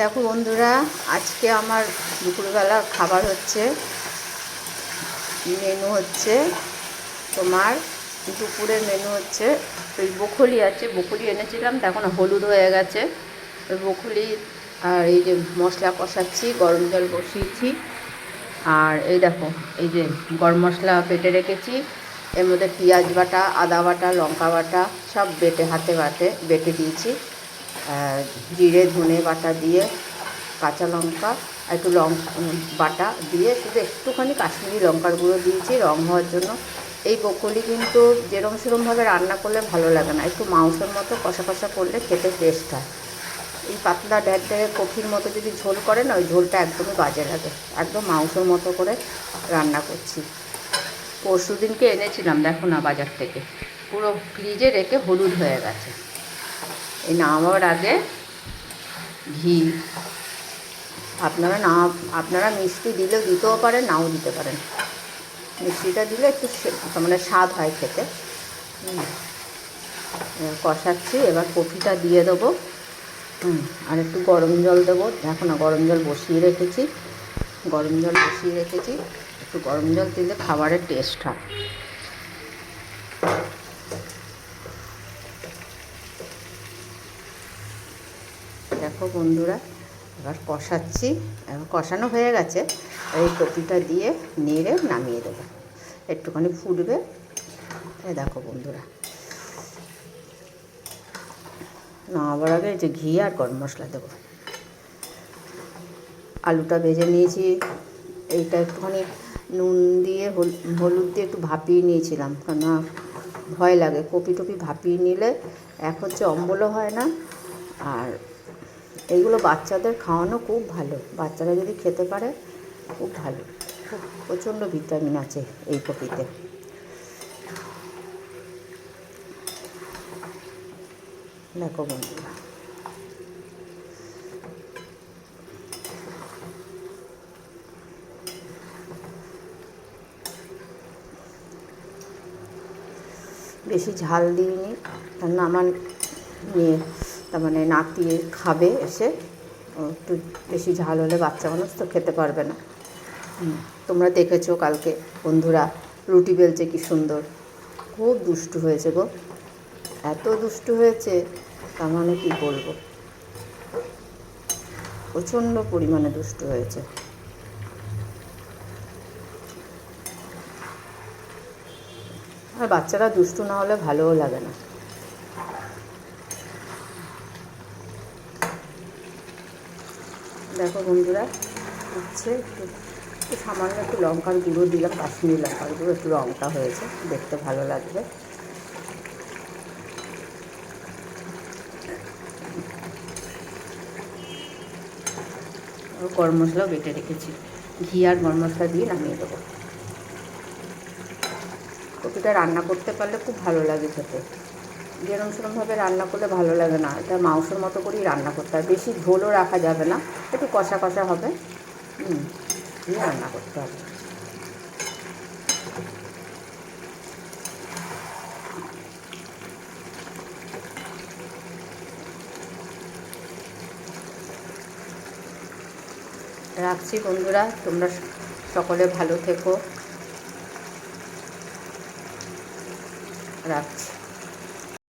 দেখো বন্ধুরা, আজকে আমার দুপুরবেলা খাবার হচ্ছে, মেনু হচ্ছে তোমার দুপুরের মেনু হচ্ছে ওই বকুলি আছে, বকুলি এনেছিলাম, এখন হলুদ হয়ে গেছে। ওই বকুলি আর এই যে মশলা কষাচ্ছি, গরম জল বসিয়েছি। আর এই দেখো, এই যে গরম মশলা বেটে রেখেছি, এর মধ্যে পেঁয়াজ বাটা, আদা বাটা, লঙ্কা বাটা সব হাতে বেটে দিয়েছি। জিরে ধনে বাটা দিয়ে, কাঁচা লঙ্কা আর একটু বাটা দিয়ে, শুধু একটুখানি কাশ্মীরি লঙ্কার গুঁড়ো দিয়েছি রং হওয়ার জন্য। এই বকুলি কিন্তু যেরম সেরমভাবে রান্না করলে ভালো লাগে না, একটু মাংসের মতো কষা কষা করলে খেতে টেস্ট হয়। এই পাতলা ড্যাঁড়ে কফির মতো যদি ঝোল করে না, ওই ঝোলটা একদমই বাজে লাগে। একদম মাংসের মতো করে রান্না করছি। পরশু দিনকে এনেছিলাম, দেখো না, বাজার থেকে পুরো ফ্রিজে রেখে হলুদ হয়ে গেছে। এই নামাবার আগে ঘি, আপনারা মিষ্টি দিলেও দিতেও পারেন, নাও দিতে পারেন। মিষ্টিটা দিলে একটু মানে স্বাদ হয় খেতে। কষাচ্ছি, এবার কফিটা দিয়ে দেবো। আর একটু গরম জল দেবো। দেখো না, গরম জল বসিয়ে রেখেছি, একটু গরম জল দিলে খাবারের টেস্ট হয়। দেখো বন্ধুরা, এবার কষাচ্ছি, এবার কষানো হয়ে গেছে। এই কপিটা দিয়ে নেড়ে নামিয়ে দেবো, একটুখানি ফুটবে। এই দেখো বন্ধুরা, নামাবার আগে যে ঘি আর গরম মশলা দেবো। আলুটা ভেজে নিয়েছি, এইটা একটুখানি নুন দিয়ে হলুদ দিয়ে একটু ভাপিয়ে নিয়েছিলাম, কেননা ভয় লাগে কপি টপি ভাপিয়ে নিলে, এক হচ্ছে অম্বলও হয় না, আর এইগুলো বাচ্চাদের খাওয়ানো খুব ভালো। বাচ্চারা যদি খেতে পারে খুব ভালো, খুব প্রচণ্ড ভিটামিন আছে এই কপিতে। দেখো বন্ধুরা, বেশি ঝাল দিইনি, কেননা আমার মেয়ে, তার মানে নাতি খাবে এসে, একটু বেশি ঝাল হলে বাচ্চা মানুষ তো খেতে পারবে না। তোমরা দেখেছো কালকে বন্ধুরা, রুটি বেলছে কি সুন্দর, খুব দুষ্টু হয়েছে গো, এত দুষ্টু হয়েছে, তার মানে কি বলবো, প্রচণ্ড পরিমাণে দুষ্টু হয়েছে। আর বাচ্চারা দুষ্টু না হলে ভালোও লাগে না। দেখো বন্ধুরা, হচ্ছে একটু সামান্য একটু লঙ্কার গুঁড়ো দিলাম, কাশ্মীরি লঙ্কার গুঁড়ো, একটু রঙটা হয়েছে, দেখতে ভালো লাগবে। গরম মশলাও বেটে রেখেছি, ঘি আর গরম মশলা দিয়ে নামিয়ে দেবো। কপিটা রান্না করতে পারলে খুব ভালো লাগে খেতে, যেরকম সেরকমভাবে রান্না করলে ভালো লাগে না, এটা মাংসের মতো করেই রান্না করতে হয়। বেশি ঝোলও রাখা যাবে না, একটু কষা কষা হবে, দিয়ে রান্না করতে হবে। রাখছি বন্ধুরা, তোমরা সকলে ভালো থেকো, রাখছি।